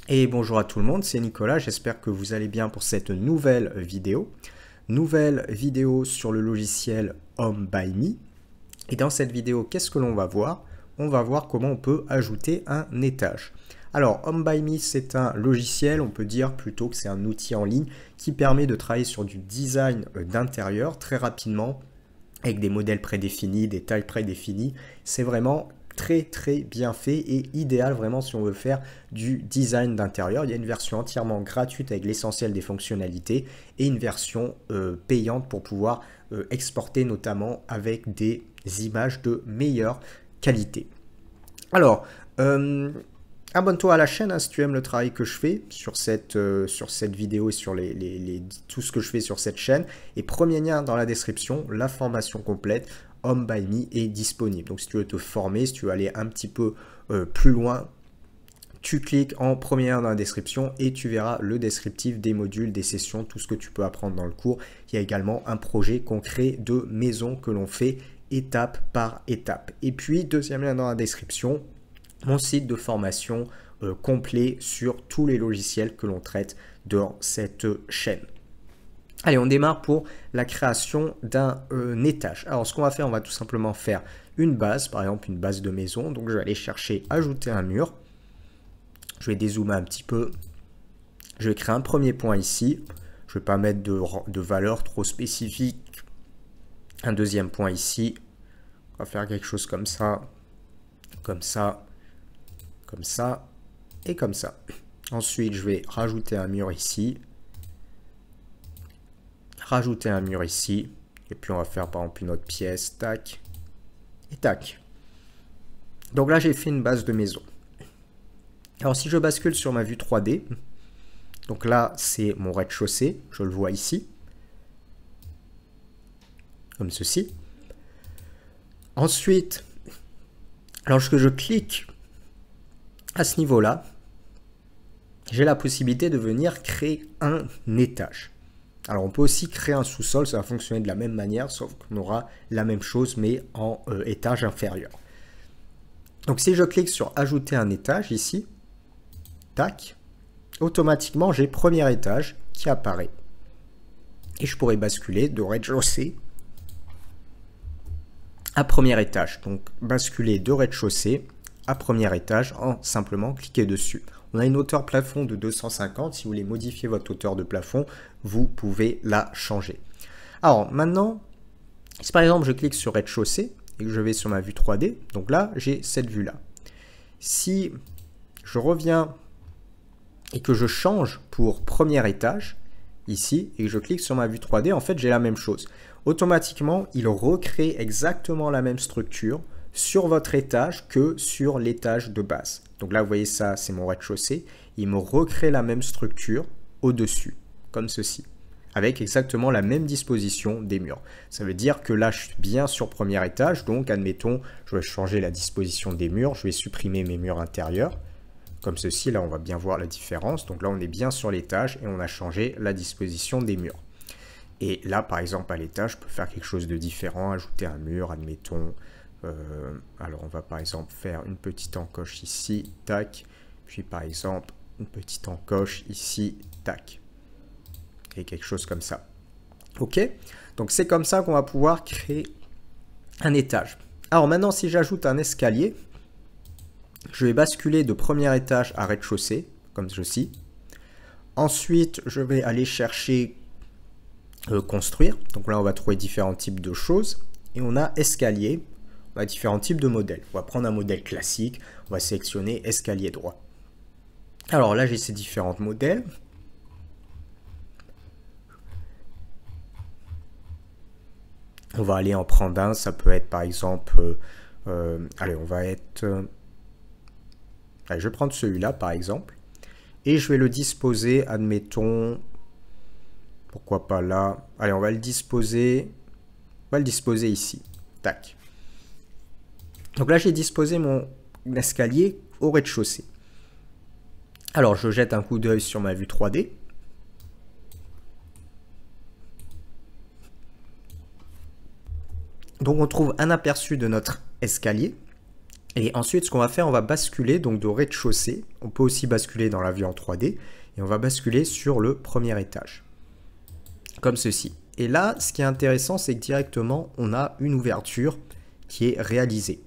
Et bonjour à tout le monde, c'est Nicolas, j'espère que vous allez bien pour cette nouvelle vidéo. Nouvelle vidéo sur le logiciel Home by Me. Et dans cette vidéo, qu'est-ce que l'on va voir? On va voir comment on peut ajouter un étage. Alors, Home by Me, c'est un logiciel, on peut dire plutôt que c'est un outil en ligne qui permet de travailler sur du design d'intérieur très rapidement, avec des modèles prédéfinis, des tailles prédéfinies. C'est vraiment très bien fait et idéal vraiment si on veut faire du design d'intérieur. Il y a une version entièrement gratuite avec l'essentiel des fonctionnalités et une version payante pour pouvoir exporter notamment avec des images de meilleure qualité. Alors, abonne-toi à la chaîne hein, si tu aimes le travail que je fais sur cette vidéo et sur tout ce que je fais sur cette chaîne. Et premier lien dans la description, la formation complète Home by Me est disponible. Donc si tu veux te former, si tu veux aller un petit peu plus loin, tu cliques en premier lien dans la description et tu verras le descriptif des modules, des sessions, tout ce que tu peux apprendre dans le cours. Il y a également un projet concret de maison que l'on fait étape par étape. Et puis, deuxième lien dans la description, mon site de formation complet sur tous les logiciels que l'on traite dans cette chaîne. Allez, on démarre pour la création d'un étage. Alors, ce qu'on va faire, on va tout simplement faire une base, par exemple une base de maison. Donc, je vais aller chercher ajouter un mur. Je vais dézoomer un petit peu. Je vais créer un premier point ici. Je ne vais pas mettre de valeur trop spécifique. Un deuxième point ici. On va faire quelque chose comme ça, comme ça, comme ça et comme ça. Ensuite, je vais rajouter un mur ici. Rajouter un mur ici. Et puis, on va faire par exemple une autre pièce. Tac. Et tac. Donc là, j'ai fait une base de maison. Alors, si je bascule sur ma vue 3D, donc là, c'est mon rez-de-chaussée. Je le vois ici. Comme ceci. Ensuite, lorsque je clique à ce niveau-là, j'ai la possibilité de venir créer un étage. Alors on peut aussi créer un sous-sol, ça va fonctionner de la même manière, sauf qu'on aura la même chose mais en étage inférieur. Donc si je clique sur ajouter un étage ici, tac, automatiquement j'ai premier étage qui apparaît. Et je pourrais basculer de rez-de-chaussée à premier étage. Donc basculer de rez-de-chaussée à premier étage en simplement cliquer dessus. On a une hauteur plafond de 250. Si vous voulez modifier votre hauteur de plafond, vous pouvez la changer. Alors maintenant, si par exemple je clique sur rez-de-chaussée et que je vais sur ma vue 3D, donc là j'ai cette vue-là. Si je reviens et que je change pour premier étage, ici, et que je clique sur ma vue 3D, en fait j'ai la même chose. Automatiquement, il recrée exactement la même structure sur votre étage que sur l'étage de base. Donc là, vous voyez ça, c'est mon rez-de-chaussée. Il me recrée la même structure au-dessus, comme ceci, avec exactement la même disposition des murs. Ça veut dire que là, je suis bien sur premier étage. Donc, admettons, je vais changer la disposition des murs. Je vais supprimer mes murs intérieurs. Comme ceci, là, on va bien voir la différence. Donc là, on est bien sur l'étage et on a changé la disposition des murs. Et là, par exemple, à l'étage, je peux faire quelque chose de différent, ajouter un mur, admettons. Alors, on va par exemple faire une petite encoche ici, tac. Puis par exemple, une petite encoche ici, tac. Et quelque chose comme ça. Ok? Donc, c'est comme ça qu'on va pouvoir créer un étage. Alors maintenant, si j'ajoute un escalier, je vais basculer de premier étage à rez-de-chaussée, comme ceci. Ensuite, je vais aller chercher construire. Donc là, on va trouver différents types de choses. Et on a escalier. On a différents types de modèles. On va prendre un modèle classique. On va sélectionner escalier droit. Alors là, j'ai ces différents modèles. On va aller en prendre un. Ça peut être par exemple... allez, on va être... allez, je vais prendre celui-là par exemple. Et je vais le disposer, admettons... Pourquoi pas là? Allez, on va le disposer ici. Tac. Donc là, j'ai disposé mon escalier au rez-de-chaussée. Alors, je jette un coup d'œil sur ma vue 3D. Donc, on trouve un aperçu de notre escalier. Et ensuite, ce qu'on va faire, on va basculer donc de rez-de-chaussée. On peut aussi basculer dans la vue en 3D. Et on va basculer sur le premier étage. Comme ceci. Et là, ce qui est intéressant, c'est que directement, on a une ouverture qui est réalisée.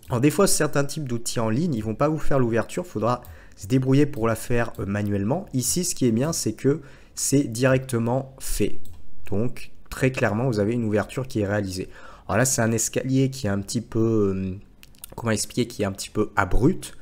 Alors des fois, certains types d'outils en ligne, ils ne vont pas vous faire l'ouverture. Il faudra se débrouiller pour la faire manuellement. Ici, ce qui est bien, c'est que c'est directement fait. Donc, très clairement, vous avez une ouverture qui est réalisée. Alors là, c'est un escalier qui est un petit peu... comment expliquer, qui est un petit peu abrupt.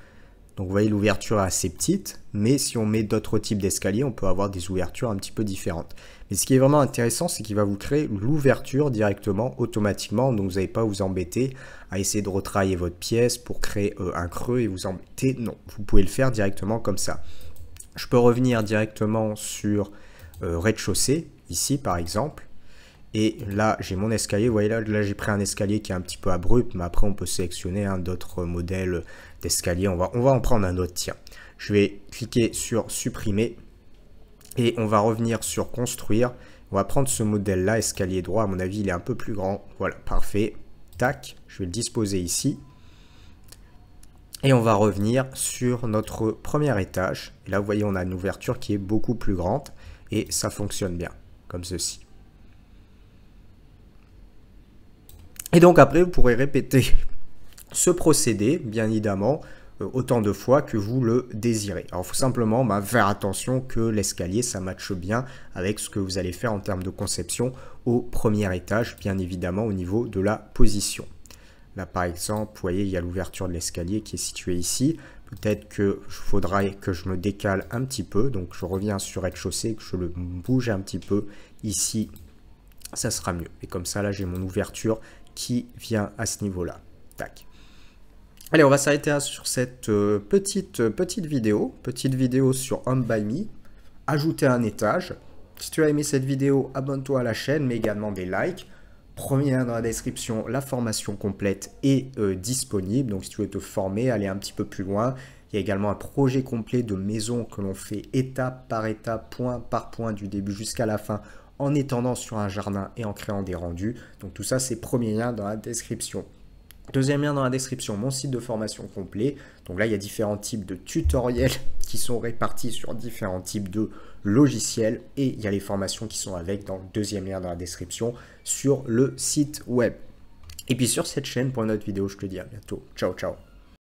Donc vous voyez, l'ouverture est assez petite, mais si on met d'autres types d'escaliers, on peut avoir des ouvertures un petit peu différentes. Mais ce qui est vraiment intéressant, c'est qu'il va vous créer l'ouverture directement, automatiquement, donc vous n'avez pas à vous embêter à essayer de retravailler votre pièce pour créer un creux et vous embêter. Non, vous pouvez le faire directement comme ça. Je peux revenir directement sur rez-de-chaussée, ici par exemple. Et là, j'ai mon escalier. Vous voyez, là j'ai pris un escalier qui est un petit peu abrupt, mais après, on peut sélectionner d'autres modèles d'escalier. On va en prendre un autre, tiens. Je vais cliquer sur supprimer et on va revenir sur construire. On va prendre ce modèle-là, escalier droit. À mon avis, il est un peu plus grand. Voilà, parfait. Tac, je vais le disposer ici. Et on va revenir sur notre premier étage. Et là, vous voyez, on a une ouverture qui est beaucoup plus grande et ça fonctionne bien, comme ceci. Et donc après, vous pourrez répéter ce procédé, bien évidemment, autant de fois que vous le désirez. Alors, il faut simplement faire attention que l'escalier, ça matche bien avec ce que vous allez faire en termes de conception au premier étage, bien évidemment, au niveau de la position. Là, par exemple, vous voyez, il y a l'ouverture de l'escalier qui est située ici. Peut-être qu'il faudra que je me décale un petit peu. Donc, je reviens sur rez-de-chaussée, que je le bouge un petit peu ici. Ça sera mieux. Et comme ça, là, j'ai mon ouverture qui vient à ce niveau-là. Tac. Allez, on va s'arrêter sur cette petite vidéo sur Home by Me. Ajouter un étage. Si tu as aimé cette vidéo, abonne-toi à la chaîne, mais également des likes. Premier lien dans la description, la formation complète est disponible. Donc si tu veux te former, aller un petit peu plus loin. Il y a également un projet complet de maison que l'on fait étape par étape, point par point, du début jusqu'à la fin, en étendant sur un jardin et en créant des rendus. Donc tout ça, c'est premier lien dans la description. Deuxième lien dans la description, mon site de formation complet. Donc là, il y a différents types de tutoriels qui sont répartis sur différents types de logiciels. Et il y a les formations qui sont avec dans le deuxième lien dans la description sur le site web. Et puis sur cette chaîne, pour une autre vidéo, je te dis à bientôt. Ciao, ciao.